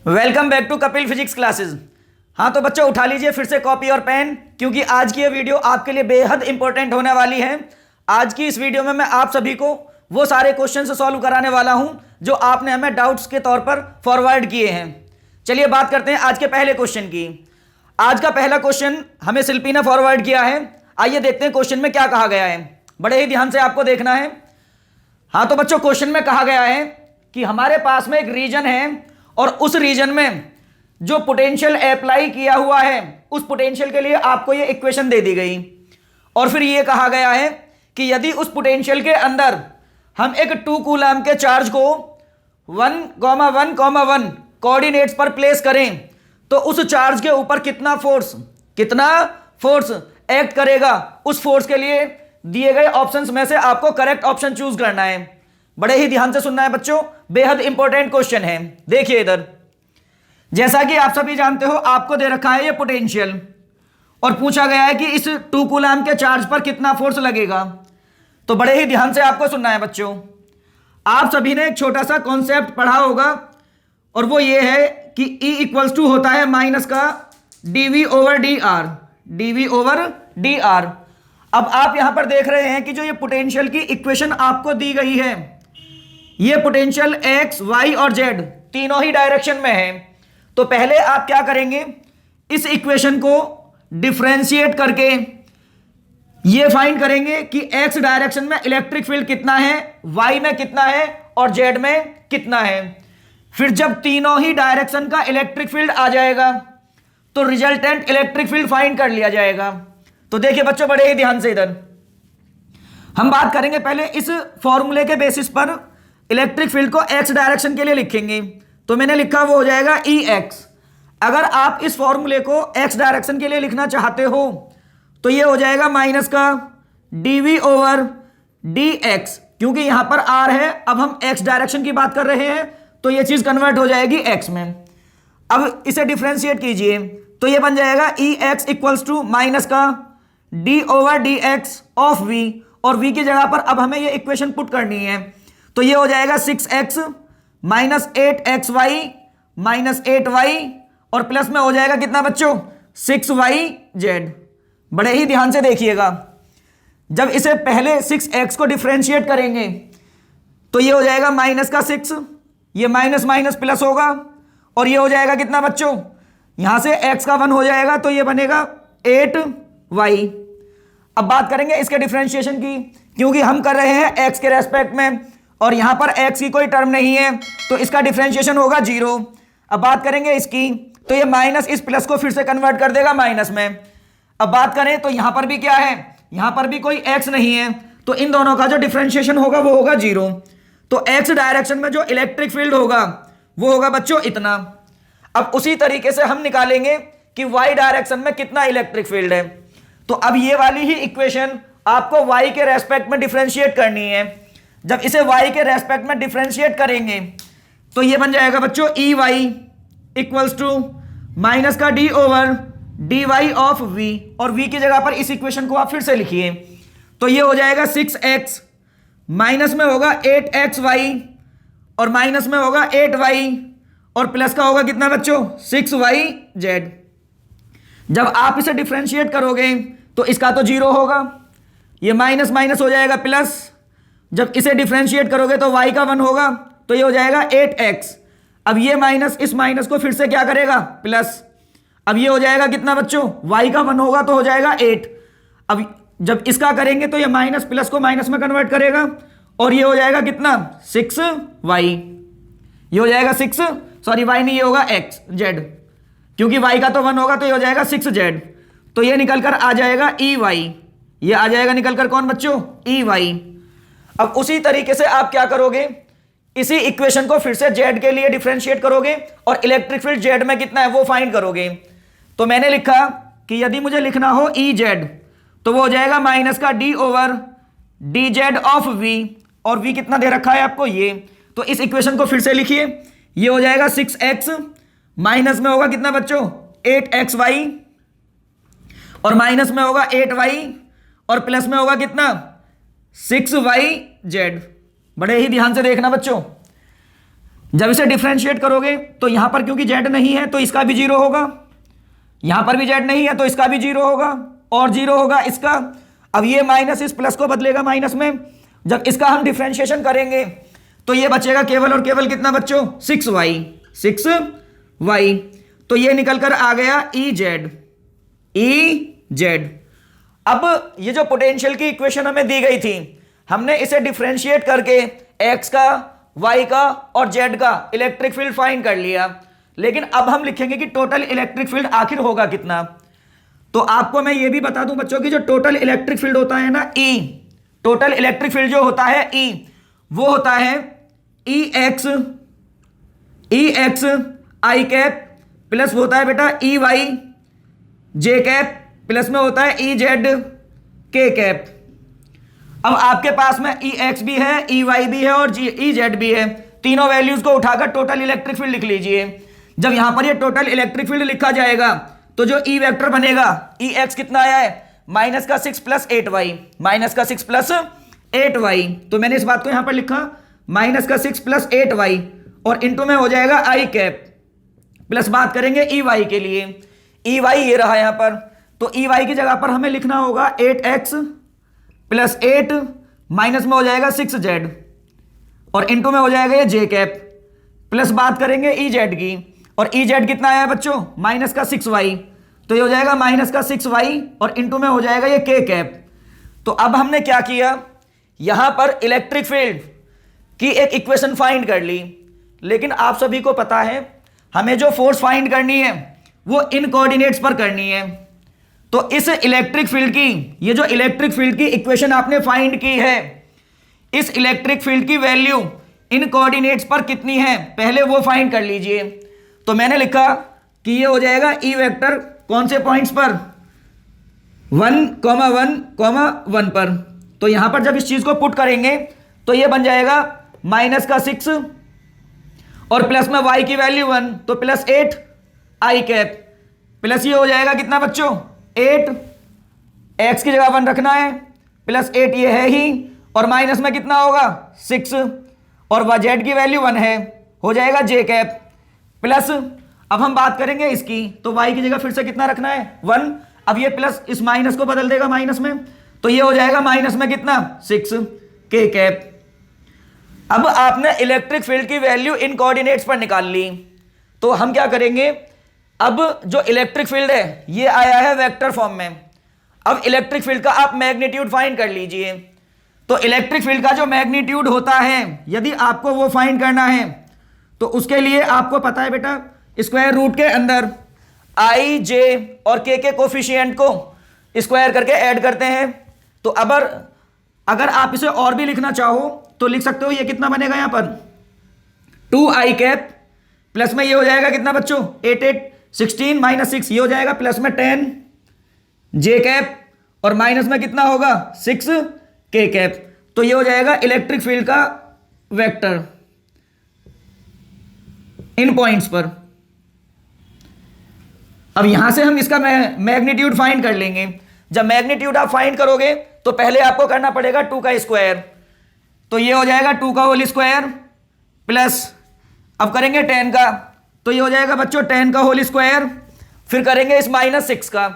Welcome back to Kapil physics classes. हाँ तो बच्चों उठा लीजिए फिर से कॉपी और पेन, क्योंकि आज की ये वीडियो आपके लिए बेहद इंपॉर्टेंट होने वाली है। आज की इस वीडियो में मैं आप सभी को वो सारे क्वेश्चन सॉल्व कराने वाला हूं जो आपने हमें डाउट्स के तौर पर फॉरवर्ड किए हैं। चलिए बात करते हैं आज के पहले क्वेश्चन की। आज का पहला क्वेश्चन हमें शिल्पी ने फॉरवर्ड किया है। आइए देखते हैं क्वेश्चन में क्या कहा गया है, बड़े ही ध्यान से आपको देखना है। हाँ तो बच्चों क्वेश्चन में कहा गया है कि हमारे पास में एक रीजन है और उस रीजन में जो पोटेंशियल अप्लाई किया हुआ है उस पोटेंशियल के लिए आपको ये इक्वेशन दे दी गई, और फिर ये कहा गया है कि यदि उस पोटेंशियल के अंदर हम एक 2 कूलम के चार्ज को 1,1,1 कोऑर्डिनेट्स पर प्लेस करें तो उस चार्ज के ऊपर कितना फोर्स एक्ट करेगा। उस फोर्स के लिए दिए गए ऑप्शंस में से आपको करेक्ट ऑप्शन चूज करना है। बड़े ही ध्यान से सुनना है बच्चों, बेहद इंपॉर्टेंट क्वेश्चन है। देखिए इधर, जैसा कि आप सभी जानते हो आपको दे रखा है ये पोटेंशियल और पूछा गया है कि इस 2 कूलम के चार्ज पर कितना फोर्स लगेगा। तो बड़े ही ध्यान से आपको सुनना है बच्चों। आप सभी ने एक छोटा सा कॉन्सेप्ट पढ़ा होगा और वो ये है कि E इक्वल्स टू होता है माइनस का dV ओवर dr। अब आप यहां पर देख रहे हैं कि जो ये पोटेंशियल की इक्वेशन आपको दी गई है, ये पोटेंशियल x, y और z तीनों ही डायरेक्शन में है। तो पहले आप क्या करेंगे, इस इक्वेशन को डिफरेंशिएट करके ये फाइंड करेंगे कि x डायरेक्शन में इलेक्ट्रिक फील्ड कितना है, y में कितना है और z में कितना है। फिर जब तीनों ही डायरेक्शन का इलेक्ट्रिक फील्ड आ जाएगा तो रिजल्टेंट इलेक्ट्रिक फील्ड फाइंड कर लिया जाएगा। तो देखिए बच्चों बड़े ही ध्यान से, इधर हम बात करेंगे पहले इस फॉर्मूले के बेसिस पर इलेक्ट्रिक फील्ड को x डायरेक्शन के लिए लिखेंगे। तो मैंने लिखा वो हो जाएगा Ex। अगर आप इस फॉर्मूले को x डायरेक्शन के लिए लिखना चाहते हो तो ये हो जाएगा माइनस का dV ओवर dx, क्योंकि यहां पर r है, अब हम x डायरेक्शन की बात कर रहे हैं तो ये चीज कन्वर्ट हो जाएगी x में। अब इसे डिफरेंशिएट कीजिए तो ये बन जाएगा Ex इक्वल्स टू माइनस का d over dx of v, और v की जगह पर अब हमें ये इक्वेशन पुट करनी है। तो ये हो जाएगा 6x minus 8xy minus 8y और प्लस में हो जाएगा कितना बच्चों, 6yz। बड़े ही ध्यान से देखिएगा, जब इसे पहले 6x को डिफरेंशिएट करेंगे तो ये हो जाएगा माइनस का 6, ये माइनस माइनस प्लस होगा और ये हो जाएगा कितना बच्चों, यहां से x का 1 हो जाएगा तो ये बनेगा 8y। अब बात करेंगे इसके डिफरेंशिएशन की, क्योंकि हम कर रहे हैं x के रेस्पेक्ट में और यहां पर x की कोई टर्म नहीं है तो इसका डिफरेंशिएशन होगा 0। अब बात करेंगे इसकी तो ये माइनस इस प्लस को फिर से कन्वर्ट कर देगा माइनस में। अब बात करें तो यहां पर भी क्या है, यहां पर भी कोई x नहीं है तो इन दोनों का जो डिफरेंशिएशन होगा वो होगा 0। तो x डायरेक्शन में जो इलेक्ट्रिक फील्ड होगा वो होगा बच्चों इतना। अब उसी तरीके से हम निकालेंगे कि y डायरेक्शन में कितना इलेक्ट्रिक फील्ड है। तो अब ये वाली ही इक्वेशन आपको y के रेस्पेक्ट में डिफरेंशिएट करनी है। जब इसे y के रेस्पेक्ट में डिफरेंशिएट करेंगे तो ये बन जाएगा बच्चों Ey इक्वल्स टू माइनस का d over dy of v, और v की जगह पर इस इक्वेशन को आप फिर से लिखिए तो ये हो जाएगा 6x माइनस में होगा 8xy और माइनस में होगा 8y और प्लस का होगा कितना बच्चों, 6yz। जब आप इसे डिफरेंशिएट करोगे तो इसका तो 0 होगा, ये माइनस माइनस हो जाएगा प्लस। जब इसे डिफरेंशिएट करोगे तो y का 1 होगा तो ये हो जाएगा 8x। अब ये माइनस इस माइनस को फिर से क्या करेगा, प्लस। अब ये हो जाएगा कितना बच्चों, y का 1 होगा तो हो जाएगा 8। अब जब इसका करेंगे तो ये माइनस प्लस को माइनस में कन्वर्ट करेगा और ये हो जाएगा कितना, 6y। ये हो जाएगा 6, सॉरी y नहीं, ये होगा z, क्योंकि y का तो 1 होगा तो ये हो जाएगा 6z। तो ये निकलकर आ जाएगा Ey, ये आ जाएगा निकलकर कौन बच्चों, Ey। अब उसी तरीके से आप क्या करोगे, इसी इक्वेशन को फिर से z के लिए डिफरेंशिएट करोगे और इलेक्ट्रिक फील्ड z में कितना है वो फाइंड करोगे। तो मैंने लिखा कि यदि मुझे लिखना हो Ez तो वो हो जाएगा माइनस का d over dz of v, और v कितना दे रखा है आपको ये। तो इस इक्वेशन को फिर से लिखिए, ये हो जाएगा 6x माइनस में होगा कितना बच्चों, 8xy और माइनस में होगा 8y और प्लस में होगा कितना, 6yz। बड़े ही ध्यान से देखना बच्चों, जब इसे डिफरेंशिएट करोगे तो यहां पर क्योंकि जेड नहीं है तो इसका भी जीरो होगा, यहां पर भी जेड नहीं है तो इसका भी जीरो होगा और जीरो होगा इसका। अब ये माइनस इस प्लस को बदलेगा माइनस में। जब इसका हम डिफरेंशिएशन करेंगे तो ये बचेगा केवल और केवल कितना बच्चों, 6y। तो ये निकल कर आ गया ई जेड। अब ये जो पोटेंशियल की इक्वेशन हमें दी गई थी, हमने इसे डिफरेंशिएट करके एक्स का, वाई का और जेड का इलेक्ट्रिक फील्ड फाइंड कर लिया। लेकिन अब हम लिखेंगे कि टोटल इलेक्ट्रिक फील्ड आखिर होगा कितना। तो आपको मैं ये भी बता दूं बच्चों कि जो टोटल इलेक्ट्रिक फील्ड होता है ना, ई, टोटल इलेक्ट्रिक फील्ड जो होता है ई, वो होता है ई एक्स आई कैप प्लस होता है बेटा ई वाई जे कैप प्लस में होता है ई जेड के कैप। अब आपके पास में ई एक्स भी है, ई वाई भी है और ई जेड भी है। तीनों वैल्यूज को उठाकर टोटल इलेक्ट्रिक फील्ड लिख लीजिए। जब यहां पर ये टोटल इलेक्ट्रिक फील्ड लिखा जाएगा तो जो ई वेक्टर बनेगा, ई एक्स कितना आया है, माइनस का 6 प्लस 8y, माइनस का 6 प्लस 8y। तो मैंने इस बात को यहां पर लिखा माइनस का 6 प्लस 8y और इंटू में हो जाएगा आई कैप प्लस बात करेंगे ई वाई के लिए। ई वाई ये रहा यहां पर, तो ई वाई की जगह पर हमें लिखना होगा 8x प्लस 8 माइनस में हो जाएगा 6z और इंटू में हो जाएगा ये जे कैप प्लस बात करेंगे ई जेड की। और ई जेड कितना आया बच्चों, माइनस का 6y, तो ये हो जाएगा माइनस का 6y और इंटू में हो जाएगा ये के कैप। तो अब हमने क्या किया, यहां पर इलेक्ट्रिक फील्ड की एक इक्वेशन फाइंड कर ली। लेकिन आप सभी को पता है हमें जो फोर्स फाइंड करनी है वो इन कोऑर्डिनेट्स पर करनी है। तो इस इलेक्ट्रिक फील्ड की, ये जो इलेक्ट्रिक फील्ड की इक्वेशन आपने फाइंड की है, इस इलेक्ट्रिक फील्ड की वैल्यू इन कोऑर्डिनेट्स पर कितनी है पहले वो फाइंड कर लीजिए। तो मैंने लिखा कि ये हो जाएगा ई वेक्टर कौन से पॉइंट्स पर, 1,1,1 पर। तो यहां पर जब इस चीज को पुट करेंगे तो ये बन जाएगा माइनस का 6 और प्लस में y की वैल्यू 1, तो प्लस 8 आई कैप प्लस ये हो जाएगा कितना बच्चों, 8, x की जगह 1 रखना है, प्लस 8 ये है ही और माइनस में कितना होगा 6 और z की वैल्यू 1 है, हो जाएगा j कैप प्लस। अब हम बात करेंगे इसकी, तो y की जगह फिर से कितना रखना है 1। अब ये प्लस इस माइनस को बदल देगा माइनस में, तो ये हो जाएगा माइनस में कितना 6 के कैप। अब आपने इलेक्ट्रिक फील्ड की वैल्यू इन कोऑर्डिनेट्स पर निकाल ली। तो हम क्या करेंगे, अब जो इलेक्ट्रिक फील्ड है ये आया है वेक्टर फॉर्म में। अब इलेक्ट्रिक फील्ड का आप मैग्नीट्यूड फाइंड कर लीजिए। तो इलेक्ट्रिक फील्ड का जो मैग्नीट्यूड होता है, यदि आपको वो फाइंड करना है तो उसके लिए आपको पता है बेटा, स्क्वायर रूट के अंदर आई, जे और के कोफिशिएंट को स्क्वायर करके ऐड करते हैं। तो अगर आप इसे और भी लिखना चाहो तो लिख सकते हो। ये कितना बनेगा यहां पर 2i कैप प्लस में ये हो जाएगा कितना बच्चों 8 8 16 माइनस 6, ये हो जाएगा प्लस में 10 जे कैप और माइनस में कितना होगा 6 के कैप। तो ये हो जाएगा इलेक्ट्रिक फील्ड का वेक्टर इन पॉइंट्स पर। अब यहां से हम इसका मैग्नीट्यूड फाइंड कर लेंगे। जब मैग्नीट्यूड आप फाइंड करोगे तो पहले आपको करना पड़ेगा 2 का स्क्वायर, तो ये हो जाएगा 2 का होल स्क्वायर प्लस अब करेंगे 10 का, तो ये हो जाएगा बच्चों 10 का होल स्क्वायर, फिर करेंगे इस माइनस 6 का।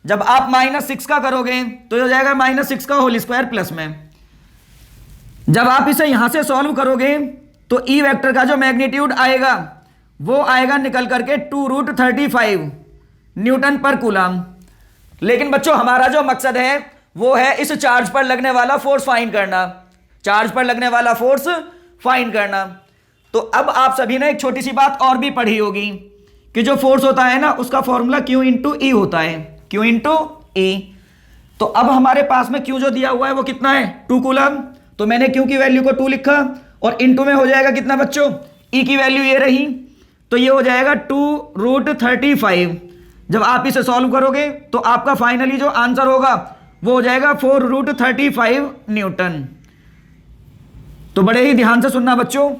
जब आप माइनस 6 का करोगे तो ये हो जाएगा माइनस 6 का होल स्क्वायर प्लस में। जब आप इसे यहां से सॉल्व करोगे तो ई वेक्टर का जो मैग्नीट्यूड आएगा वो आएगा निकल करके 2√35 न्यूटन पर कूलम। लेकिन बच्चों हमारा जो मकसद है वो है इस चार्ज पर लगने वाला फोर्स फाइंड करना, चार्ज पर लगने वाला फोर्स फाइंड करना। तो अब आप सभी ने एक छोटी सी बात और भी पढ़ी होगी कि जो फोर्स होता है ना उसका फॉर्मूला Q इंटू ई होता है, Q इंटू ई। तो अब हमारे पास में Q जो दिया हुआ है वो कितना है 2 कूलम, तो मैंने Q की वैल्यू को 2 लिखा और इंटू में हो जाएगा कितना बच्चों E की वैल्यू ये रही, तो ये हो जाएगा 2√35। जब आप इसे सॉल्व करोगे तो आपका फाइनली जो आंसर होगा वो हो जाएगा 4√35 न्यूटन। तो बड़े ही ध्यान से सुनना बच्चों,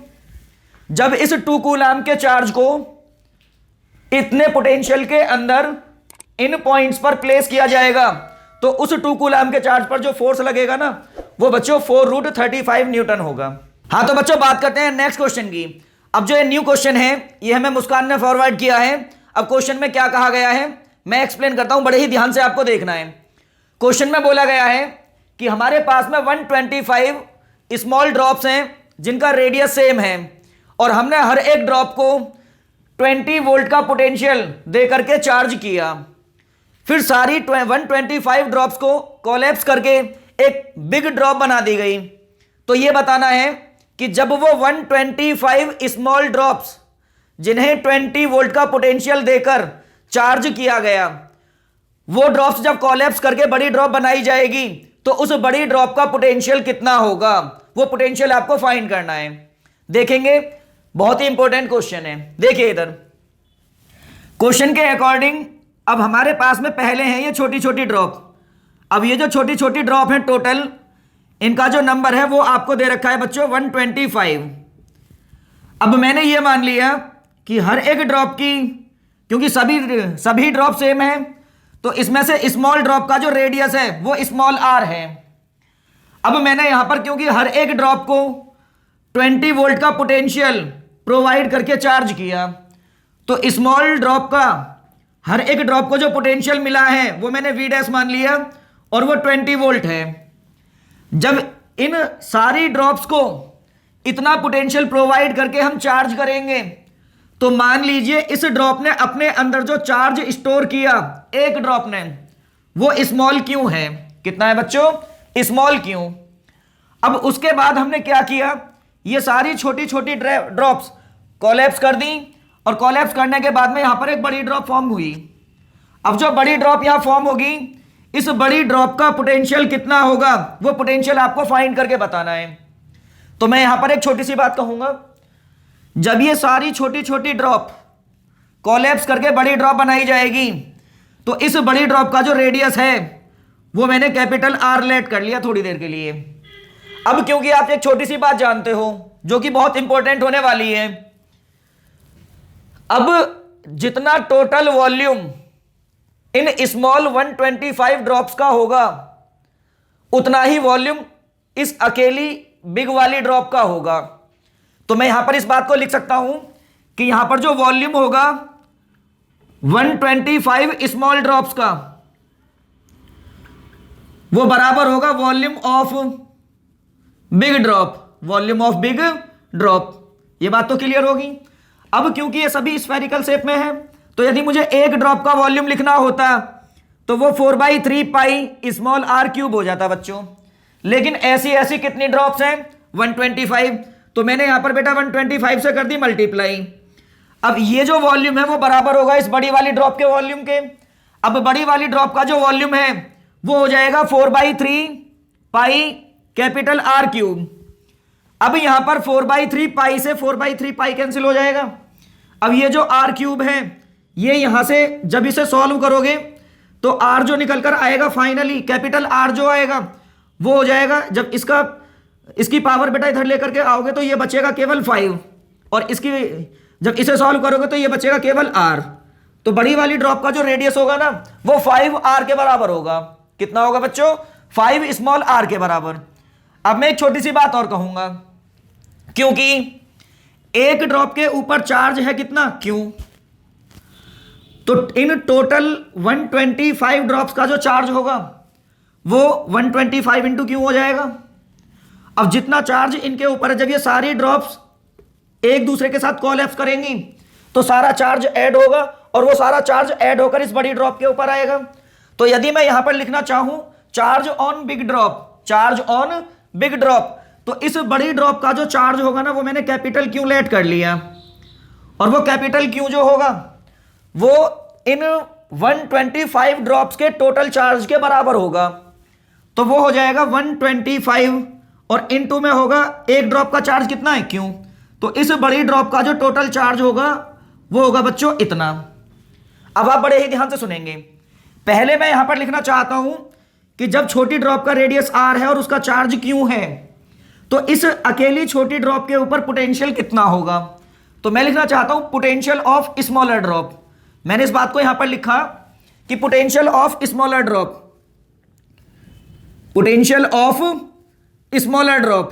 जब इस 2 कूलम के चार्ज को इतने पोटेंशियल के अंदर इन पॉइंट्स पर प्लेस किया जाएगा तो उस 2 कूलम के चार्ज पर जो फोर्स लगेगा ना वो बच्चों 4√35 न्यूटन होगा। हाँ तो बच्चों बात करते हैं नेक्स्ट क्वेश्चन की। अब जो ये न्यू क्वेश्चन है ये हमें मुस्कान ने फॉरवर्ड किया है। अब क्वेश्चन में क्या कहा गया है मैं एक्सप्लेन करता हूं, बड़े ही ध्यान से आपको देखना है। क्वेश्चन में बोला गया है कि हमारे पास में 125 स्मॉल ड्रॉप्स हैं जिनका रेडियस सेम है और हमने हर एक ड्रॉप को 20 वोल्ट का पोटेंशियल दे करके चार्ज किया। फिर सारी 125 ड्रॉप्स को कोलैप्स करके एक बिग ड्रॉप बना दी गई। तो यह बताना है कि जब वो 125 स्मॉल ड्रॉप्स जिन्हें 20 वोल्ट का पोटेंशियल देकर चार्ज किया गया, वो ड्रॉप्स जब कोलैप्स करके बड़ी ड्रॉप बनाई जाएगी तो उस बड़ी ड्रॉप का पोटेंशियल कितना होगा, वो पोटेंशियल आपको फाइंड करना है। देखेंगे, बहुत ही इंपॉर्टेंट क्वेश्चन है। देखिए इधर क्वेश्चन के अकॉर्डिंग अब हमारे पास में पहले हैं ये छोटी छोटी ड्रॉप। अब ये जो छोटी छोटी ड्रॉप है टोटल इनका जो नंबर है वो आपको दे रखा है बच्चों 125। अब मैंने ये मान लिया कि हर एक ड्रॉप की, क्योंकि सभी ड्रॉप सेम है, तो इसमें से स्मॉल ड्रॉप का जो रेडियस है वो स्मॉल आर है। अब मैंने यहां पर क्योंकि हर एक ड्रॉप को 20 वोल्ट का पोटेंशियल प्रोवाइड करके चार्ज किया, तो स्मॉल ड्रॉप का हर एक ड्रॉप को जो पोटेंशियल मिला है वो मैंने V डैश मान लिया और वो 20 वोल्ट है। जब इन सारी ड्रॉप्स को इतना पोटेंशियल प्रोवाइड करके हम चार्ज करेंगे तो मान लीजिए इस ड्रॉप ने अपने अंदर जो चार्ज स्टोर किया, एक ड्रॉप ने, वो स्मॉल क्यू है। कितना है बच्चों? Small Q. अब उसके बाद हमने क्या किया, ये सारी छोटी छोटी ड्रॉप्स कोलैप्स कर दी और कोलैप्स करने के बाद में यहां पर एक बड़ी ड्रॉप फॉर्म हुई। अब जो बड़ी ड्रॉप यहां फॉर्म होगी, इस बड़ी ड्रॉप का पोटेंशियल कितना होगा वो पोटेंशियल आपको फाइंड करके बताना है। तो मैं यहां पर एक छोटी सी बात कहूंगा, जब ये सारी छोटी छोटी ड्रॉप कोलैप्स करके बड़ी ड्रॉप बनाई जाएगी तो इस बड़ी ड्रॉप का जो रेडियस है वो मैंने कैपिटल आर लेट कर लिया थोड़ी देर के लिए। अब क्योंकि आप एक छोटी सी बात जानते हो जो कि बहुत इंपॉर्टेंट होने वाली है, अब जितना total volume in small 125 drops का होगा उतना ही वॉल्यूम इस अकेली बिग वाली ड्रॉप का होगा। तो मैं यहां पर इस बात को लिख सकता हूं कि यहां पर जो वॉल्यूम होगा 125 स्मॉल ड्रॉप्स का वो बराबर होगा volume of big drop, volume of big drop. ये बात तो क्लियर होगी। अब क्योंकि ये सभी स्फेरिकल शेप में है तो यदि मुझे एक ड्रॉप का वॉल्यूम लिखना होता तो वो 4/3 पाई स्मॉल आर क्यूब हो जाता बच्चों। लेकिन ऐसी ऐसी कितनी ड्रॉप्स हैं? 125। तो मैंने यहां पर बेटा 125 से कर दी मल्टीप्लाई। अब ये जो वॉल्यूम है वो बराबर होगा इस बड़ी वाली ड्रॉप के वॉल्यूम के। अब बड़ी वाली ड्रॉप का जो वॉल्यूम है वो हो जाएगा 4/3 पाई कैपिटल आर क्यूब। अब यहां पर 4/3 पाई से 4/3 पाई कैंसिल हो जाएगा। अब ये जो आर क्यूब है ये यहां से जब इसे सॉल्व करोगे तो आर जो निकल कर आएगा फाइनली, कैपिटल आर जो आएगा वो हो जाएगा, जब इसकी पावर बेटा इधर लेकर के आओगे तो ये बचेगा केवल 5 और इसकी जब इसे सॉल्व करोगे तो ये बचेगा केवल आर। तो बड़ी वाली ड्रॉप का जो रेडियस होगा ना वो 5 आर के बराबर होगा। कितना होगा बच्चों? 5 स्मॉल आर के बराबर। अब मैं एक छोटी सी बात और कहूंगा, क्योंकि एक ड्रॉप के ऊपर चार्ज है कितना? क्यू। तो इन टोटल 125 ड्रॉप्स का जो चार्ज होगा वो 125 इंटू क्यू हो जाएगा। अब जितना चार्ज इनके ऊपर है, जब ये सारी ड्रॉप्स एक दूसरे के साथ कोलैप्स करेंगी तो सारा चार्ज ऐड होगा और वो सारा चार्ज ऐड होकर इस बड़ी ड्रॉप के ऊपर आएगा। तो यदि मैं यहां पर लिखना चाहूं charge on big drop, charge on big drop, तो इस बड़ी ड्रॉप का जो चार्ज होगा ना वो मैंने कैपिटल क्यू लेट कर लिया और वो कैपिटल क्यू जो होगा वो इन 125 ड्रॉप्स के टोटल चार्ज के बराबर होगा। तो वो हो जाएगा 125 और इनटू में होगा एक ड्रॉप का चार्ज कितना है? क्यों। तो इस बड़ी ड्रॉप का जो टोटल चार्ज होगा वो होगा बच्चों इतना। अब आप बड़े ही ध्यान से सुनेंगे। पहले मैं यहां पर लिखना चाहता हूं कि जब छोटी ड्रॉप का रेडियस आर है और उसका चार्ज क्यू है तो इस अकेली छोटी ड्रॉप के ऊपर पोटेंशियल कितना होगा। तो मैं लिखना चाहता हूं पोटेंशियल ऑफ स्मॉलर ड्रॉप। मैंने इस बात को यहां पर लिखा कि potential of smaller drop, potential of smaller drop.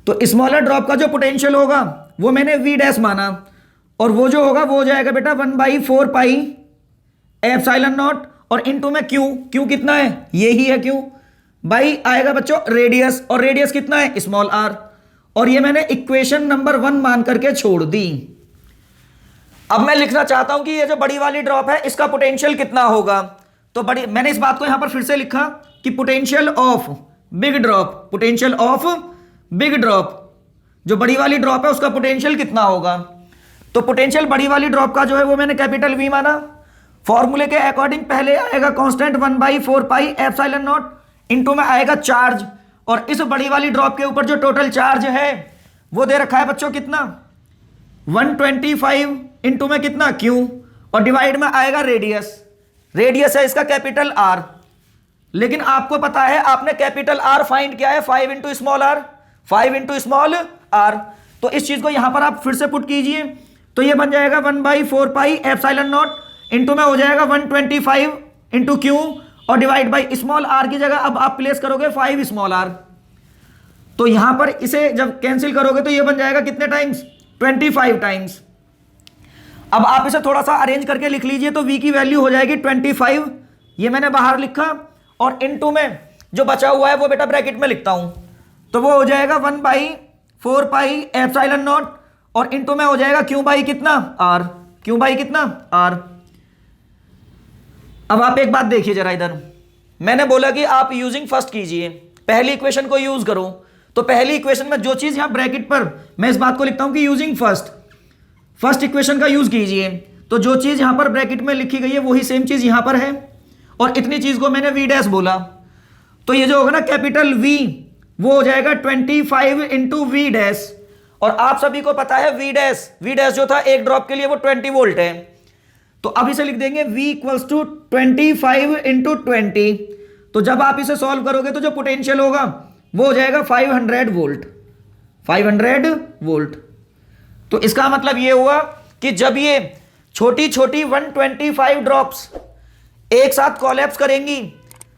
तो स्मॉलर ड्रॉप का जो पोटेंशियल होगा वो मैंने वी डैश माना, और वो जो होगा वो हो जाएगा बेटा 1/4 पाई एप्सिलॉन नॉट, और इनटू में क्यू कितना है, ये ही है क्यू, बाई आएगा बच्चों रेडियस, और रेडियस कितना है स्मॉल आर, और ये मैंने इक्वेशन नंबर 1 मान करके छोड़ दी। अब मैं लिखना चाहता हूं कि ये जो बड़ी वाली ड्रॉप है इसका पोटेंशियल कितना होगा। तो मैंने इस बात को यहां पर फिर से लिखा कि potential of big drop, potential of big drop, जो बड़ी वाली ड्रॉप है उसका पोटेंशियल कितना होगा। तो पोटेंशियल बड़ी वाली ड्रॉप का जो है वो मैंने कैपिटल वी माना। फॉर्मूले के अकॉर्डिंग पहले आएगा constant 1/4 pi epsilon not, into में आएगा चार्ज, और इस बड़ी वाली ड्रॉप के ऊपर जो टोटल चार्ज है वो दे रखा है बच्चों कितना 125, इनटू में कितना क्यू, और डिवाइड में आएगा रेडियस, रेडियस है इसका कैपिटल आर। लेकिन आपको पता है आपने कैपिटल आर फाइंड किया है 5 into small R, 5 into small R. तो इस चीज को यहां पर आप फिर से पुट कीजिए, तो ये बन जाएगा 1/4 पाई एप्सिलॉन नॉट, इनटू में हो जाएगा 125 इंटू क्यू, और डिवाइड बाई स्मॉल आर की जगह अब आप प्लेस करोगे 5 स्मॉल आर। तो यहां पर इसे जब कैंसिल करोगे तो ये बन जाएगा कितने टाइम्स 25 टाइम्स। अब आप इसे थोड़ा सा अरेंज करके लिख लीजिए, तो v की वैल्यू हो जाएगी 25, ये मैंने बाहर लिखा, और इनटू में जो बचा हुआ है वो बेटा ब्रैकेट में लिखता हूं, तो वो हो जाएगा 1/4 पाई एप्सिलॉन नॉट, और इनटू में हो जाएगा क्यू बाई कितना आर, क्यू बाई कितना आर। अब आप एक बात देखिए जरा इधर, मैंने बोला कि आप यूजिंग फर्स्ट कीजिए, पहली इक्वेशन को यूज करो। तो पहली इक्वेशन में जो चीज यहां ब्रैकेट पर मैं इस बात को लिखता हूं कि यूजिंग फर्स्ट इक्वेशन का यूज कीजिए, तो जो चीज यहां पर ब्रैकेट में लिखी गई है वही सेम चीज यहां पर है, और इतनी चीज को मैंने वी डैश बोला। तो ये जो होगा ना कैपिटल वी वो हो जाएगा 25 इंटू वी डैश, और आप सभी को पता है वी डैश जो था एक ड्रॉप के लिए वो 20 वोल्ट है। तो अब इसे लिख देंगे v इक्वल्स टू 25 इंटू 20। तो जब आप इसे सॉल्व करोगे तो जो पोटेंशियल होगा वो हो जाएगा 500 वोल्ट, 500 वोल्ट। तो इसका मतलब ये हुआ कि जब ये छोटी छोटी 125 ड्रॉप्स एक साथ कोलैप्स करेंगी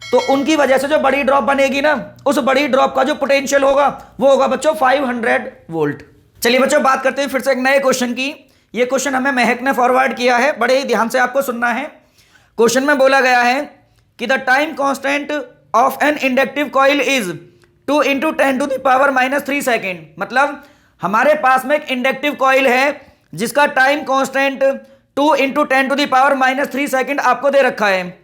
तो उनकी वजह से जो बड़ी ड्रॉप बनेगी ना, उस बड़ी ड्रॉप का जो पोटेंशियल होगा वो होगा बच्चों 500 वोल्ट। चलिए बच्चों बात करते हैं फिर से एक नए क्वेश्चन की। ये क्वेश्चन हमें महक ने फॉरवर्ड किया है, बड़े ही ध्यान से आपको सुनना है। क्वेश्चन में बोला गया है कि the time constant of an inductive coil is 2 × 10⁻³ second. मतलब हमारे पास में एक इंडक्टिव कॉइल है जिसका टाइम कांस्टेंट 2 × 10⁻³ सेकेंड आपको दे रखा है।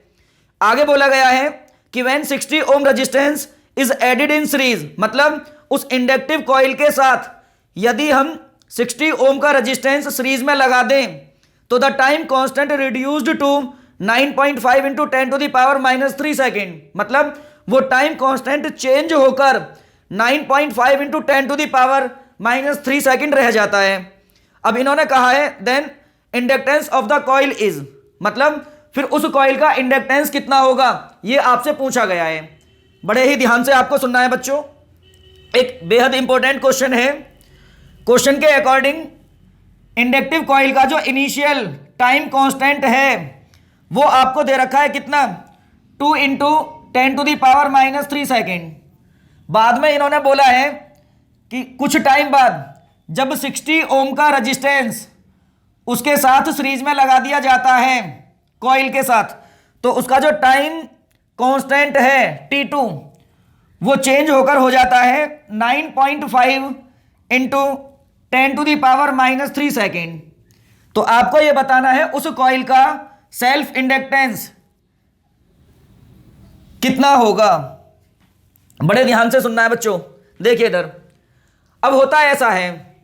आगे बोला गया है कि when 60 ohm resistance is added in series, मतलब उस इंडक्टिव कॉइल के साथ यदि हम 60 ओम का रेजिस्टेंस सीरीज में लगा दें तो the time constant reduced to 9.5 × 10⁻³ second. मतलब वो टाइम कांस्टेंट चेंज होकर 9.5 × 10⁻³ सेकेंड रह जाता है। अब इन्होंने कहा है then inductance of the coil is, मतलब फिर उस कॉइल का इंडक्टेंस कितना होगा ये आपसे पूछा गया है। बड़े ही ध्यान से आपको सुनना है बच्चों, एक बेहद इंपॉर्टेंट क्वेश्चन है। क्वेश्चन के अकॉर्डिंग इंडक्टिव कॉइल का जो इनिशियल टाइम कांस्टेंट है वो आपको दे रखा है कितना 2 × 10⁻³ सेकेंड। बाद में इन्होंने बोला है कि कुछ टाइम बाद जब 60 ओम का रेजिस्टेंस उसके साथ सीरीज में लगा दिया जाता है कॉइल के साथ, तो उसका जो टाइम कांस्टेंट है T2 वो चेंज होकर हो जाता है 9.5 × 10⁻³ सेकेंड। तो आपको यह बताना है उस कॉइल का सेल्फ इंडक्टेंस कितना होगा। बड़े ध्यान से सुनना है बच्चों। देखिए इधर अब होता है ऐसा है,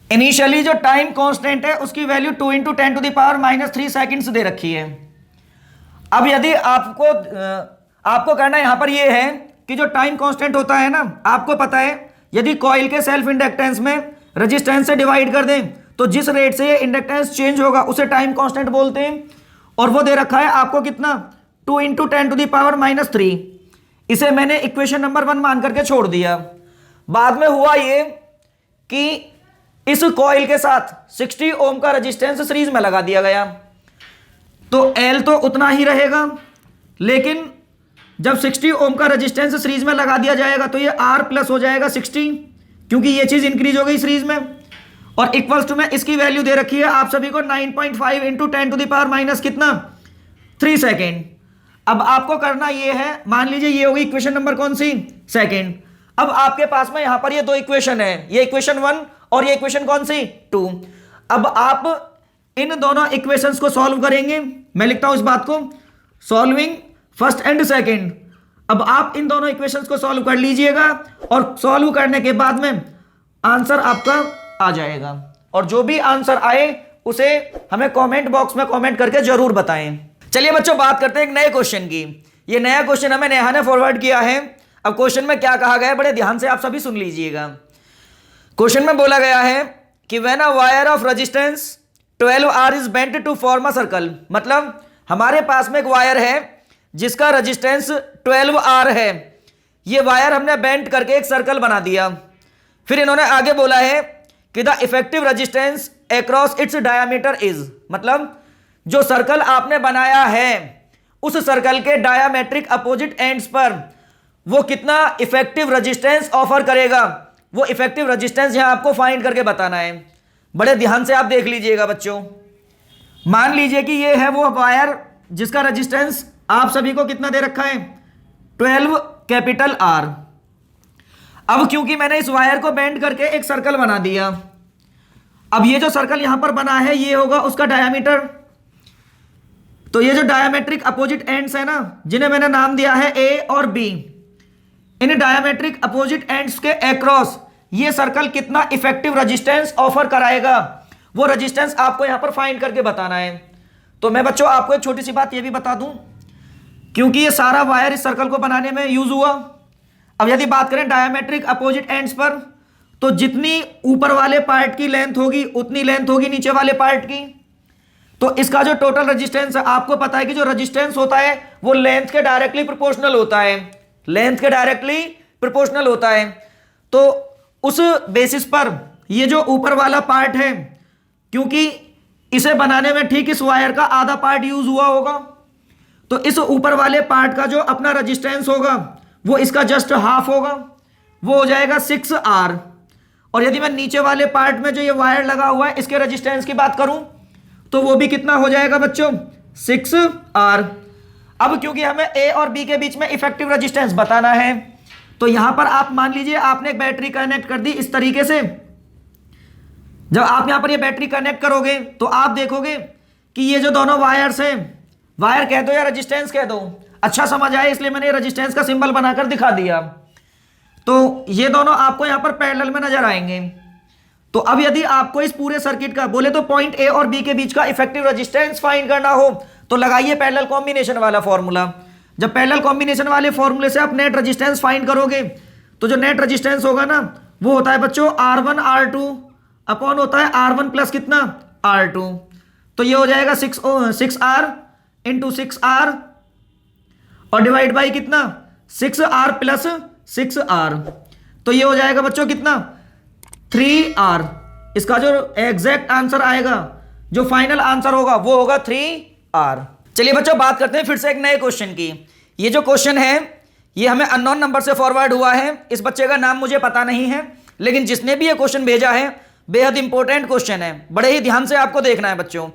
इनिशियली जो टाइम कांस्टेंट है उसकी वैल्यू 2 × 10⁻³ सेकेंड्स दे रखी है। अब यदि आपको करना यहां पर यह है कि जो टाइम कांस्टेंट होता है ना, आपको पता है यदि कॉइल के सेल्फ इंडक्टेंस में रेजिस्टेंस से डिवाइड कर दें तो जिस रेट से इंडक्टेंस चेंज होगा उसे टाइम कांस्टेंट बोलते हैं, और वो दे रखा है आपको कितना 2 × 10⁻³ इसे मैंने इक्वेशन नंबर 1 मान करके छोड़ दिया। बाद में हुआ ये कि इस कॉइल के साथ 60 ओम का रेजिस्टेंस सीरीज में लगा दिया गया, तो L तो उतना ही रहेगा, लेकिन जब 60 ओम का रेजिस्टेंस सीरीज में लगा दिया जाएगा तो ये R प्लस हो जाएगा 60, क्योंकि ये चीज इंक्रीज हो गई सीरीज में, और इक्वल्स टू में इसकी वैल्यू दे रखी है आप सभी को 9.5 into 10 to the power minus कितना 3 सेकेंड। अब आपको करना ये है, मान लीजिए ये होगी इक्वेशन नंबर कौन सी, सेकेंड। अब आपके पास में यहां पर ये दो इक्वेशन है, ये इक्वेशन 1 और ये इक्वेशन कौन सी 2। अब आप इन दोनों इक्वेशंस को सॉल्व करेंगे, मैं लिखता हूं इस बात को, सॉल्विंग फर्स्ट एंड सेकेंड। अब आप इन दोनों इक्वेशंस को सॉल्व कर लीजिएगा और सॉल्व करने के बाद में आंसर आपका आ जाएगा, और जो भी आंसर आए उसे हमें कमेंट बॉक्स में कमेंट करके जरूर बताएं। चलिए बच्चों बात करते हैं एक नए क्वेश्चन की। ये नया क्वेश्चन हमें नेहा ने फॉरवर्ड किया है। अब क्वेश्चन में क्या कहा गया है बड़े ध्यान से आप सभी सुन लीजिएगा। क्वेश्चन में बोला गया है कि when a wire of resistance 12R is bent to form a circle, मतलब हमारे पास में एक वायर है जिसका रेजिस्टेंस 12R है, ये वायर हमने बेंट करके एक सर्कल बना दिया। फिर इन्होंने आगे बोला है कि the effective resistance across its diameter is, मतलब जो सर्कल आपने बनाया है उस सर्कल के डायामेट्रिक अपोजिट एंड्स पर वो कितना इफेक्टिव रेजिस्टेंस ऑफर करेगा, वो इफेक्टिव रेजिस्टेंस यहां आपको फाइंड करके बताना है। बड़े ध्यान से आप देख लीजिएगा बच्चों। मान लीजिए कि ये है वो वायर जिसका रेजिस्टेंस आप सभी को कितना दे रखा है 12 कैपिटल R। अब क्योंकि मैंने इस वायर को बेंड करके एक सर्कल बना दिया, अब ये जो सर्कल यहां पर बना है ये होगा उसका डायामीटर। तो ये जो डायामेट्रिक अपोजिट एंड्स है ना, जिन्हें मैंने नाम दिया है A और B, इन डायामेट्रिक अपोजिट एंड्स के अक्रॉस ये सर्कल कितना इफेक्टिव रेजिस्टेंस ऑफर कराएगा, वो रेजिस्टेंस आपको यहां पर फाइंड करके बताना है। तो मैं बच्चों आपको एक छोटी सी बात ये भी बता दूं, क्योंकि ये सारा वायर इस सर्कल को बनाने में यूज हुआ। अब यदि बात करें डायमेट्रिक अपोजिट एंड्स पर, तो जितनी ऊपर वाले पार्ट की लेंथ होगी उतनी लेंथ होगी नीचे वाले पार्ट की। तो इसका जो टोटल रेजिस्टेंस है, आपको पता है कि जो रेजिस्टेंस होता है वो लेंथ के डायरेक्टली प्रोपोर्शनल होता है, लेंथ के डायरेक्टली प्रोपोर्शनल होता है। तो उस बेसिस पर ये जो ऊपर वाला पार्ट है, क्योंकि इसे बनाने में ठीक इस वायर का आधा पार्ट यूज हुआ होगा, तो इस ऊपर वाले पार्ट का जो अपना रेजिस्टेंस होगा वो इसका जस्ट हाफ होगा, वो हो जाएगा 6R। और यदि मैं नीचे वाले पार्ट में जो ये वायर लगा हुआ है इसके रेजिस्टेंस की बात करूं तो वो भी कितना हो जाएगा बच्चों 6R। अब क्योंकि हमें A और B के बीच में इफेक्टिव रेजिस्टेंस बताना है, तो यहां पर आप मान लीजिए आपने एक बैटरी कनेक्ट कर दी इस तरीके से। जब आप यहां पर ये बैटरी कनेक्ट करोगे तो आप देखोगे कि ये जो दोनों वायर्स हैं, वायर कह दो या रेजिस्टेंस कह दो, अच्छा समझ आए इसलिए मैंने रेजिस्टेंस का सिंबल बनाकर दिखा दिया। तो ये दोनों आपको यहां पर पैरेलल में नजर आएंगे। तो अब यदि आपको इस पूरे सर्किट का बोले तो पॉइंट ए और बी के बीच का इफेक्टिव रेजिस्टेंस फाइंड करना हो तो लगाइए पैरेलल कॉम्बिनेशन वाला फॉर्मूला। जब पैरेलल कॉम्बिनेशन वाले फॉर्मूले से आप नेट रेजिस्टेंस फाइंड करोगे तो जो नेट रेजिस्टेंस होगा ना वो होता है बच्चों R1 R2 अपॉन होता है R1 प्लस कितना R2। तो ये हो जाएगा 6R इंटू 6R और डिवाइड बाई कितना 6R प्लस 6R। तो ये हो जाएगा बच्चों कितना 3R। इसका जो एग्जैक्ट आंसर आएगा, जो फाइनल आंसर होगा वो होगा 3R। चलिए बच्चों बात करते हैं फिर से एक नए क्वेश्चन की। ये जो क्वेश्चन है ये हमें अननोन नंबर से फॉरवर्ड हुआ है। इस बच्चे का नाम मुझे पता नहीं है, लेकिन जिसने भी ये क्वेश्चन भेजा है बेहद इंपॉर्टेंट क्वेश्चन है, बड़े ही ध्यान से आपको देखना है बच्चों।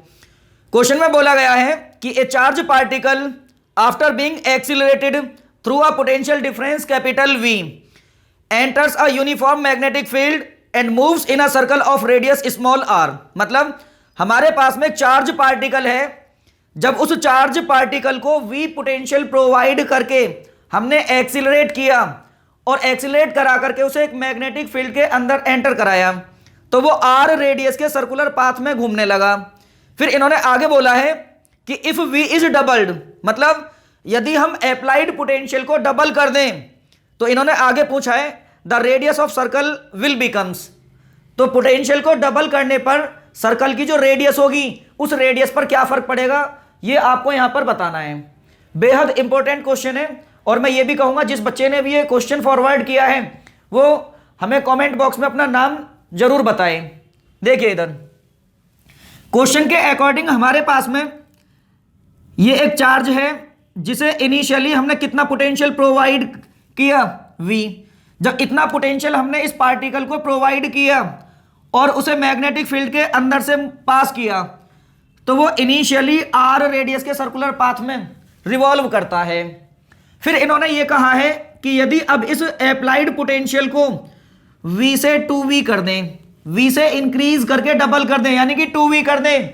क्वेश्चन में बोला गया है कि ए charge particle after being accelerated through a potential difference capital V enters a uniform magnetic field and moves in a circle of radius small r। मतलब हमारे पास में चार्ज पार्टिकल है, जब उस चार्ज पार्टिकल को V पोटेंशियल प्रोवाइड करके हमने accelerate किया और एक्सिलरेट करा करके उसे एक मैग्नेटिक फील्ड के अंदर एंटर कराया, तो वो r रेडियस के सर्कुलर पाथ में घूमने लगा। फिर इन्होंने आगे बोला है कि इफ V इज डबल्ड, मतलब यदि हम अप्लाइड पोटेंशियल को डबल कर दें, तो इन्होंने आगे पूछा है the radius of circle will becomes. तो पोटेंशियल को डबल करने पर सर्कल की जो रेडियस होगी उस रेडियस पर क्या फर्क पड़ेगा, ये आपको यहां पर बताना है। बेहद इंपॉर्टेंट क्वेश्चन है, और मैं ये भी कहूंगा जिस बच्चे ने भी ये क्वेश्चन फॉरवर्ड किया है वो हमें कमेंट बॉक्स में अपना नाम जरूर बताएं। देखिए इधर क्वेश्चन के अकॉर्डिंग हमारे पास में ये एक चार्ज है जिसे इनिशियली हमने कितना पोटेंशियल प्रोवाइड किया, V। जब इतना पोटेंशियल हमने इस पार्टिकल को प्रोवाइड किया और उसे मैग्नेटिक फील्ड के अंदर से पास किया, तो वो इनिशियली r रेडियस के सर्कुलर पाथ में रिवॉल्व करता है। फिर इन्होंने ये कहा है कि यदि अब इस अप्लाइड पोटेंशियल को V से 2V कर दें, V से इंक्रीज करके डबल कर दें, यानी कि 2V कर दें,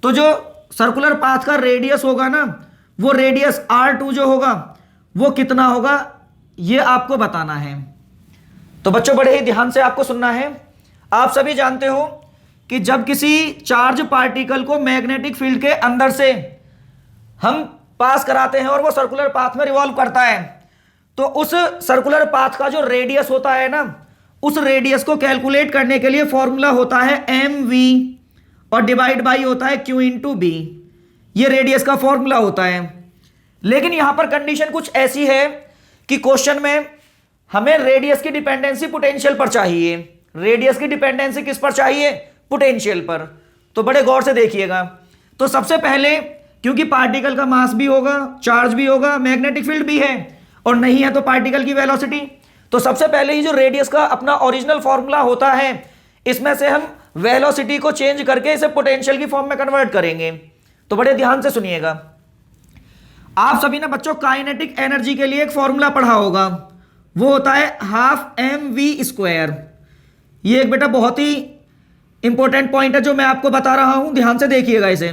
तो जो सर्कुलर पाथ का रेडियस होगा ना, वो रेडियस R2 जो होगा वो कितना होगा, ये आपको बताना है। तो बच्चों बड़े ही ध्यान से आपको सुनना है। आप सभी जानते हो कि जब किसी चार्ज पार्टिकल को मैग्नेटिक फील्ड के अंदर से हम पास कराते हैं और वो सर्कुलर पाथ में रिवॉल्व करता है, तो उस सर्कुलर पाथ का जो रेडियस होता है ना, उस रेडियस को कैलकुलेट करने के लिए फॉर्मूला होता है mv और डिवाइड बाई होता है q इंटू बी। ये रेडियस का फॉर्मूला होता है। लेकिन यहां पर कंडीशन कुछ ऐसी है कि क्वेश्चन में हमें रेडियस की डिपेंडेंसी पोटेंशियल पर चाहिए। रेडियस की डिपेंडेंसी किस पर चाहिए? पोटेंशियल पर। तो बड़े गौर से देखिएगा। तो सबसे पहले, क्योंकि पार्टिकल का मास भी होगा, चार्ज भी होगा, मैग्नेटिक फील्ड भी है, और नहीं है तो पार्टिकल की वेलोसिटी, तो सबसे पहले ही जो रेडियस का अपना ओरिजिनल फॉर्मूला होता है, इसमें से हम वेलोसिटी को चेंज करके इसे पोटेंशियल की फॉर्म में कन्वर्ट करेंगे। तो बड़े ध्यान से सुनिएगा। आप सभी ने बच्चों काइनेटिक एनर्जी के लिए एक फॉर्मूला पढ़ा होगा, वो होता है हाफ mv²। ये एक बेटा बहुत ही इंपॉर्टेंट पॉइंट है जो मैं आपको बता रहा हूं, ध्यान से देखिएगा इसे।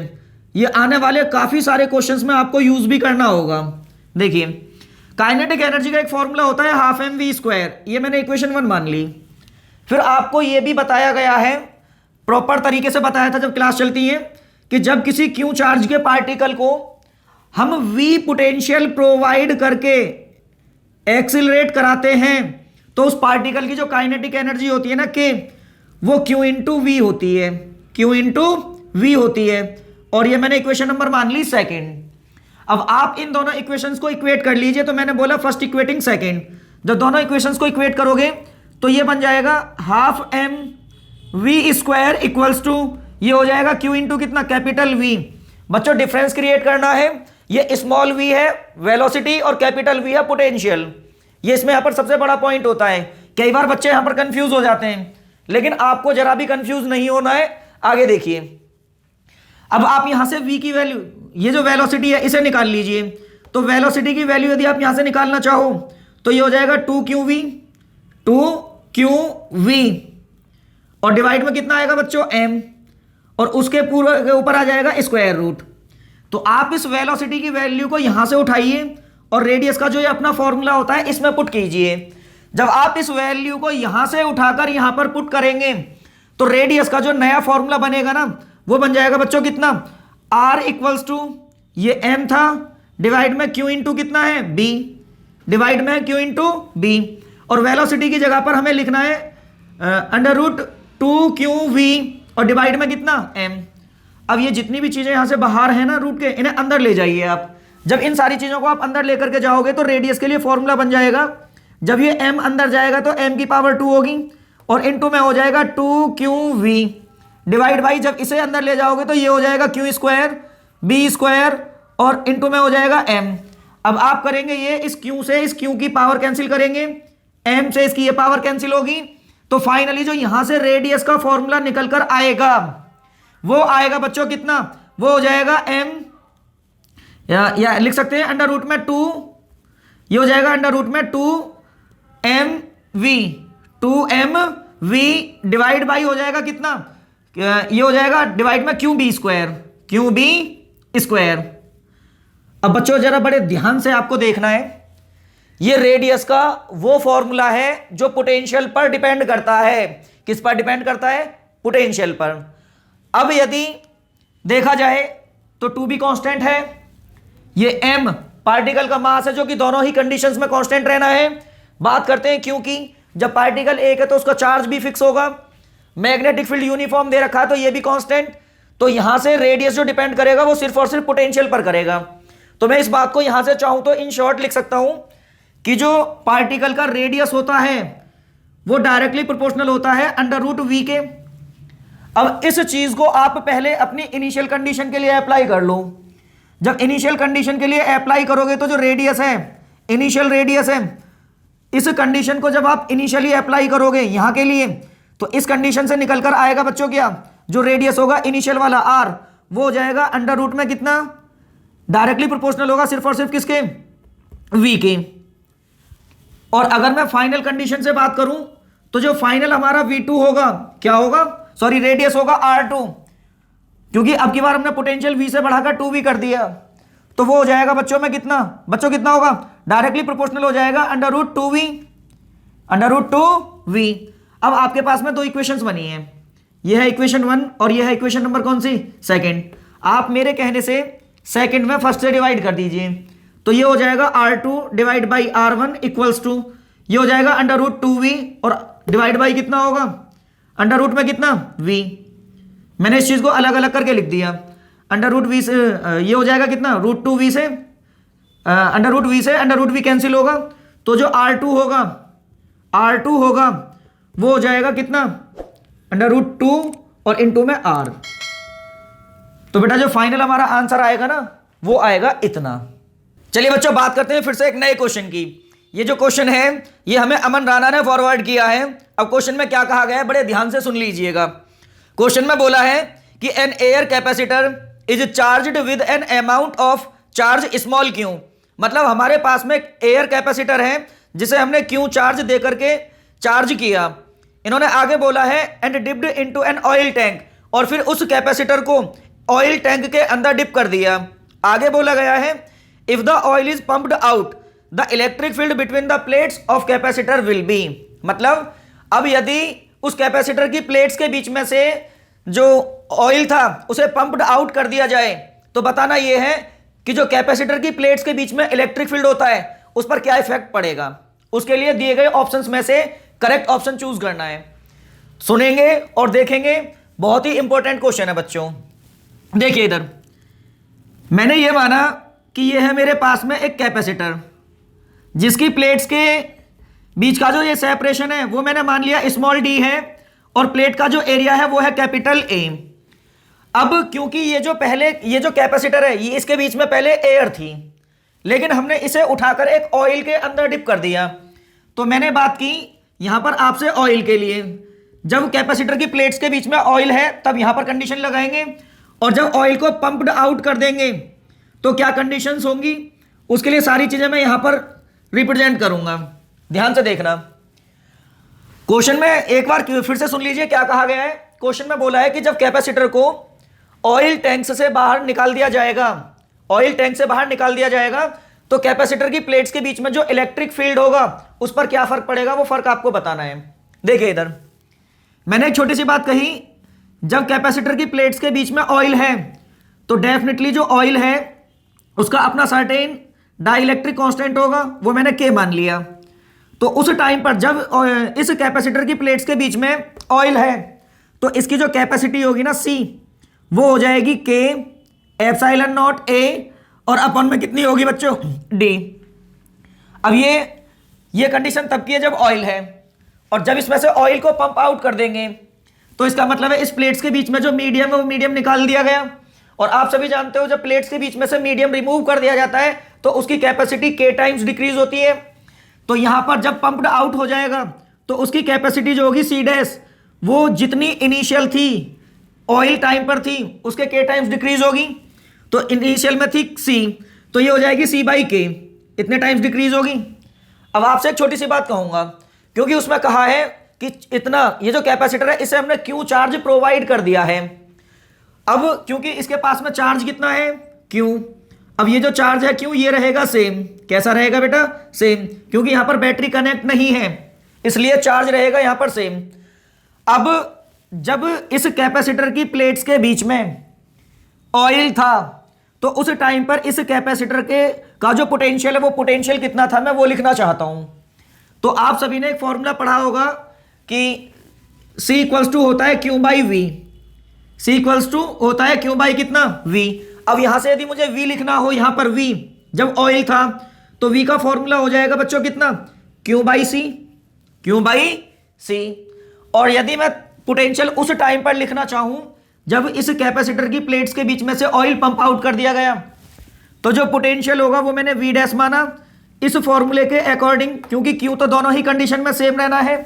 ये आने वाले काफी सारे क्वेश्चंस में आपको यूज भी करना होगा। देखिए, काइनेटिक एनर्जी का एक फॉर्मूला होता है हाफ mv²। ये मैंने इक्वेशन 1 मान ली। फिर आपको ये भी बताया गया है, प्रॉपर तरीके से बताया था जब क्लास चलती है, कि जब किसी क्यू चार्ज के पार्टिकल को हम v पोटेंशियल प्रोवाइड करके एक्सिलरेट कराते हैं, तो उस पार्टिकल की जो काइनेटिक एनर्जी होती है ना k, वो q इंटू वी होती है, q इंटू वी होती है। और ये मैंने इक्वेशन नंबर मान ली सेकेंड। अब आप इन दोनों इक्वेशंस को इक्वेट कर लीजिए। तो मैंने बोला फर्स्ट इक्वेटिंग सेकेंड। जब दोनों इक्वेशंस को इक्वेट करोगे तो ये बन जाएगा हाफ mv² इक्वल्स टू, ये हो जाएगा q इंटू कितना, कैपिटल V। बच्चों डिफरेंस क्रिएट करना है। ये स्मॉल v है वेलोसिटी और कैपिटल V है पोटेंशियल। ये इसमें यहां पर सबसे बड़ा पॉइंट होता है। कई बार बच्चे यहां पर कंफ्यूज हो जाते हैं, लेकिन आपको जरा भी कंफ्यूज नहीं होना है। आगे देखिए, अब आप यहां से v की वैल्यू, ये जो वेलोसिटी है इसे निकाल लीजिए। तो वेलोसिटी की वैल्यू यदि आप यहां से निकालना चाहो तो ये हो जाएगा 2qv, 2qv, और डिवाइड में कितना आएगा बच्चों, m, और उसके पूरे के ऊपर आ जाएगा स्क्वायर रूट। तो आप इस वेलोसिटी की वैल्यू को यहां से उठाइए और रेडियस का जो ये अपना फॉर्मूला होता है इसमें पुट कीजिए। जब आप इस वैल्यू को यहां से उठाकर यहां पर पुट करेंगे तो रेडियस का जो नया फॉर्मूला बनेगा ना, वो बन जाएगा बच्चों कितना, r इक्वल्स टू, ये m था, डिवाइड में q इंटू कितना है, b, डिवाइड में q इंटू b, और वेलोसिटी की जगह पर हमें लिखना है अंडर रूट 2qv और डिवाइड में कितना, m। अब ये जितनी भी चीजें यहां से बाहर है ना रूट के, इन्हें अंदर ले जाइए आप। जब इन सारी चीजों को आप अंदर लेकर के जाओगे तो रेडियस के लिए फॉर्मूला बन जाएगा। जब ये m अंदर जाएगा तो m की पावर 2 होगी और इनटू में हो जाएगा 2qv, डिवाइड बाई जब इसे अंदर ले जाओगे तो ये हो जाएगा q² b² और इनटू में हो जाएगा m। अब आप करेंगे ये, इस q से इस q की पावर कैंसिल करेंगे, m से इसकी ये पावर कैंसिल होगी, तो फाइनली जो यहां से रेडियस का फॉर्मूला निकल कर आएगा वो आएगा बच्चों कितना, वो हो जाएगा m, या लिख सकते हैं अंडर रूट में 2, ये हो जाएगा अंडर रूट में 2mv डिवाइड बाई हो जाएगा कितना, ये हो जाएगा डिवाइड में qb²। अब बच्चों जरा बड़े ध्यान से आपको देखना है, ये रेडियस का वो फॉर्मूला है जो पोटेंशियल पर डिपेंड करता है। किस पर डिपेंड करता है? पोटेंशियल पर। अब यदि देखा जाए तो 2b कांस्टेंट है, ये m पार्टिकल का मास है जो कि दोनों ही कंडीशंस में कांस्टेंट रहना है। बात करते हैं क्योंकि जब पार्टिकल एक है तो उसका चार्ज भी फिक्स होगा, मैग्नेटिक फील्ड यूनिफॉर्म दे रखा है तो ये भी कांस्टेंट। तो यहां से रेडियस जो डिपेंड करेगा वो सिर्फ और सिर्फ पोटेंशियल पर करेगा। तो मैं इस बात को यहां से चाहूं तो इन शॉर्ट लिख सकता हूं कि जो पार्टिकल का रेडियस होता है वो डायरेक्टली प्रोपोर्शनल होता है अंडर रूट v के। अब इस चीज को आप पहले अपनी इनिशियल कंडीशन के लिए अप्लाई कर लो। जब इनिशियल कंडीशन के लिए अप्लाई करोगे तो जो रेडियस है, इनिशियल रेडियस है, इस कंडीशन को जब आप इनिशियली अप्लाई करोगे यहां के लिए, तो इस कंडीशन से निकलकर आएगा बच्चों क्या, जो रेडियस होगा इनिशियल वाला r, वो हो जाएगा अंडर रूट में कितना, डायरेक्टली प्रोपोर्शनल होगा सिर्फ और सिर्फ किसके, v के। और अगर मैं फाइनल कंडीशन से बात करूं तो जो फाइनल हमारा v2 होगा, क्या होगा, सॉरी रेडियस होगा r2, क्योंकि अब की बार हमने पोटेंशियल v से बढ़ाकर 2v कर दिया, तो वो हो जाएगा बच्चों में कितना, बच्चों कितना होगा, डायरेक्टली प्रोपोर्शनल हो जाएगा under root 2v, under root 2v। अब आपके पास में दो इक्वेशंस बनी हैं, ये है इक्वेशन 1 और ये है इक्वेशन नंबर कौन सी, सेकंड। आप मेरे कहने से सेकंड में फर्स्ट से डिवाइड कर दीजिए, तो ये हो जाएगा r2 divide by r1 equals to, ये हो जाएगा अंडर रूट 2v और डिवाइड बाई कितना होगा, अंडर रूट में कितना v। मैंने इस चीज को अलग अलग करके लिख दिया, अंडर रूट v से ये हो जाएगा कितना, रूट 2v से अंडर रूट v से अंडर रूट v कैंसिल होगा, तो जो r2 होगा, r2 होगा वो हो जाएगा कितना, अंडर रूट 2 और इनटू में r। तो बेटा जो फाइनल हमारा आंसर आएगा ना वो आएगा इतना। चलिए बच्चों बात करते हैं फिर से एक नए क्वेश्चन की। ये जो क्वेश्चन है ये हमें अमन राणा ने फॉरवर्ड किया है। अब क्वेश्चन में क्या कहा गया है बड़े ध्यान से सुन लीजिएगा। क्वेश्चन में बोला है कि an air capacitor is charged with an amount of charge small Q, मतलब हमारे पास में एक एयर कैपेसिटर है जिसे हमने क्यू चार्ज दे करके चार्ज किया। इन्होंने आगे बोला है and dipped into an oil tank, और फिर उस कैपेसिटर को ऑयल टैंक के अंदर डिप कर दिया। आगे बोला गया है if the oil is pumped out the electric field between the plates of capacitor will be, मतलब अब यदि उस कैपेसिटर की प्लेट्स के बीच में से जो ऑयल था उसे पंप्ड आउट कर दिया जाए, तो बताना यह है कि जो कैपेसिटर की प्लेट्स के बीच में इलेक्ट्रिक फील्ड होता है उस पर क्या इफेक्ट पड़ेगा। उसके लिए दिए गए ऑप्शंस में से करेक्ट ऑप्शन चूज करना है। सुनेंगे और देखेंगे, बहुत ही इंपॉर्टेंट क्वेश्चन है बच्चों। देखिए इधर मैंने ये माना कि ये है मेरे पास में एक कैपेसिटर जिसकी प्लेट्स के बीच का जो ये सेपरेशन है वो मैंने मान लिया स्मॉल d है, और प्लेट का जो एरिया है वो है कैपिटल A। अब क्योंकि ये जो कैपेसिटर है ये इसके बीच में पहले एयर थी, लेकिन हमने इसे उठाकर एक ऑयल के अंदर डिप कर दिया। तो मैंने बात की यहां पर आपसे ऑयल के लिए, जब कैपेसिटर की प्लेट्स के बीच में ऑयल है तब यहां पर कंडीशन लगाएंगे, और जब ऑयल को पंप्ड आउट कर देंगे तो क्या कंडीशंस होंगी, उसके लिए सारी चीजें मैं यहां पर रिप्रेजेंट करूंगा। ध्यान से देखना। क्वेश्चन में एक बार फिर से सुन लीजिए क्या कहा गया है। क्वेश्चन में बोला है कि जब कैपेसिटर को ऑयल टैंक से बाहर निकाल दिया जाएगा, ऑयल टैंक से बाहर निकाल दिया जाएगा, तो कैपेसिटर की प्लेट्स के बीच में जो इलेक्ट्रिक फील्ड होगा उस पर क्या फर्क पड़ेगा, वो फर्क आपको बताना है। देखिए इधर मैंने एक छोटी सी बात कही, जब कैपेसिटर की प्लेट्स के बीच में ऑयल है तो डेफिनेटली जो ऑयल है उसका अपना सर्टेन डाइलेक्ट्रिक कांस्टेंट होगा, वो मैंने K मान लिया। तो उस टाइम पर जब इस कैपेसिटर की प्लेट्स के बीच में ऑयल है तो इसकी जो कैपेसिटी होगी ना C, वो हो जाएगी K एप्सिलॉन नॉट A, और अपन में कितनी होगी बच्चों D। अब ये कंडीशन तब की है जब ऑयल है, और जब इसमें से ऑयल को पंप आउट कर देंगे तो इसका मतलब है इस प्लेट्स के बीच में जो मीडियम है वो मीडियम निकाल दिया गया। और आप सभी जानते हो जब प्लेट्स के बीच में से मीडियम रिमूव कर दिया जाता है तो उसकी कैपेसिटी K टाइम्स डिक्रीज होती है। तो यहां पर जब पंप्ड आउट हो जाएगा तो उसकी कैपेसिटी जो होगी C डैश, वो जितनी इनिशियल थी ऑयल टाइम पर थी उसके K टाइम्स डिक्रीज होगी। तो इनिशियल में थी C, तो ये हो जाएगी C बाई K, इतने टाइम्स डिक्रीज होगी। अब आपसे एक छोटी सी बात कहूंगा, क्योंकि उसमें कहा है कि इतना ये जो कैपेसिटर है इसे हमने Q चार्ज प्रोवाइड कर दिया है। अब क्योंकि इसके पास में चार्ज कितना है Q, अब ये जो चार्ज है Q ये रहेगा सेम। कैसा रहेगा बेटा, सेम, क्योंकि यहां पर बैटरी कनेक्ट नहीं है इसलिए चार्ज रहेगा यहां पर सेम। अब जब इस कैपेसिटर की प्लेट्स के बीच में ऑयल था तो उस टाइम पर इस कैपेसिटर के का जो पोटेंशियल है वो पोटेंशियल कितना था मैं वो लिखना चाहता हूं। तो आप सभी ने एक फॉर्मूला पढ़ा होगा कि C इक्वल्स टू होता है Q by V, C equals to होता है Q बाई कितना V। अब यहां से यदि मुझे V लिखना हो, यहां पर V जब ऑयल था तो V का फॉर्मूला हो जाएगा बच्चों कितना, Q by C, Q by C। और यदि मैं पोटेंशियल उस टाइम पर लिखना चाहूं जब इस कैपेसिटर की प्लेट्स के बीच में से ऑयल पंप आउट कर दिया गया, तो जो पोटेंशियल होगा वो मैंने V डैश माना इस फॉर्मूले के अकॉर्डिंग, क्योंकि Q तो दोनों ही कंडीशन में सेम रहना है।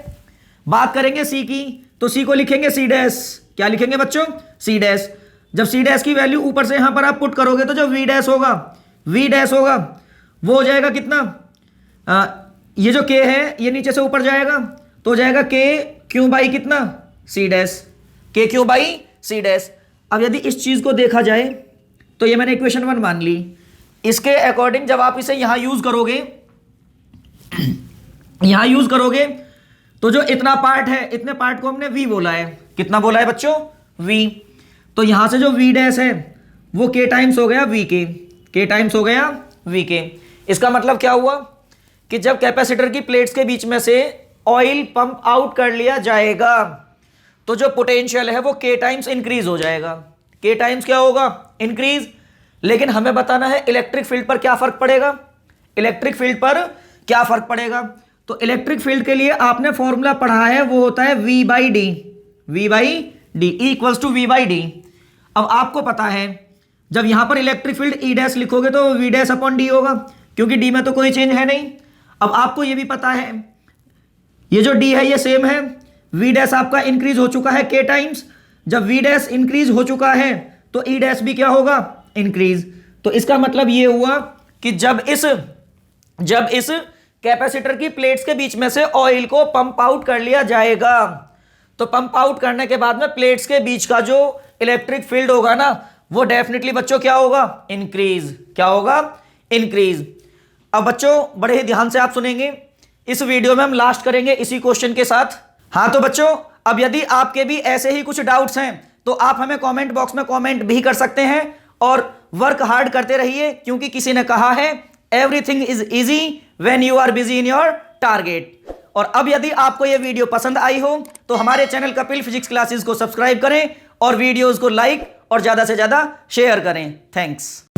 बात करेंगे C की, तो C को लिखेंगे C डैश। क्या लिखेंगे बच्चों? C dash. जब C डैश की वैल्यू ऊपर से यहां पर आप पुट करोगे तो जो V डैश होगा वो हो जाएगा कितना, ये जो K है ये नीचे से ऊपर जाएगा तो हो जाएगा K Q बाई कितना, C dash, K Q by C dash. अब यदि इस चीज को देखा जाए तो ये मैंने इक्वेशन 1 मान ली। इसके अकॉर्डिंग जब आप इसे यहां यूज करोगे तो जो इतना पार्ट है, इतने पार्ट को हमने V बोला है। कितना बोला है बच्चों? V। तो यहां से जो V डैश है वो K टाइम्स हो गया V के, K टाइम्स हो गया V के। इसका मतलब क्या हुआ कि जब कैपेसिटर की प्लेट्स के बीच में से ऑयल पंप आउट कर लिया जाएगा तो जो पोटेंशियल है वो K टाइम्स इंक्रीज हो जाएगा। K टाइम्स क्या होगा? इंक्रीज। लेकिन हमें बताना है इलेक्ट्रिक फील्ड पर क्या फर्क पड़ेगा, इलेक्ट्रिक फील्ड पर क्या फर्क पड़ेगा। तो इलेक्ट्रिक फील्ड के लिए आपने फॉर्मूला पढ़ा है, वो होता है V by D, V by D equals to V by D. अब आपको पता है जब यहां पर इलेक्ट्रिक फील्ड E डैश लिखोगे तो V डैश अपॉन डी होगा, क्योंकि D में तो कोई चेंज है नहीं। अब आपको ये भी पता है ये जो D है ये सेम है, V डैश आपका इंक्रीज हो चुका है K टाइम्स। जब V डैश इंक्रीज हो चुका है तो E डैश भी क्या होगा? इंक्रीज। तो इसका मतलब ये हुआ कि जब इस कैपेसिटर की प्लेट्स के बीच में से ऑयल को पंप आउट कर लिया जाएगा तो पंप आउट करने के बाद में प्लेट्स के बीच का जो इलेक्ट्रिक फील्ड होगा ना वो डेफिनेटली बच्चों क्या होगा? इंक्रीज। क्या होगा? इंक्रीज। अब बच्चों बड़े ही ध्यान से आप सुनेंगे, इस वीडियो में हम लास्ट करेंगे इसी क्वेश्चन के साथ। हाँ तो बच्चों अब यदि आपके भी ऐसे ही कुछ डाउट्स हैं तो आप हमें कमेंट बॉक्स में कमेंट भी कर सकते हैं और वर्क हार्ड करते रहिए, क्योंकि किसी ने कहा है everything is easy when you are busy in your target. और अब यदि आपको यह वीडियो पसंद आई हो तो हमारे चैनल कपिल फिजिक्स क्लासेस को सब्सक्राइब करें और वीडियोस को लाइक और ज्यादा से ज्यादा शेयर करें। थैंक्स।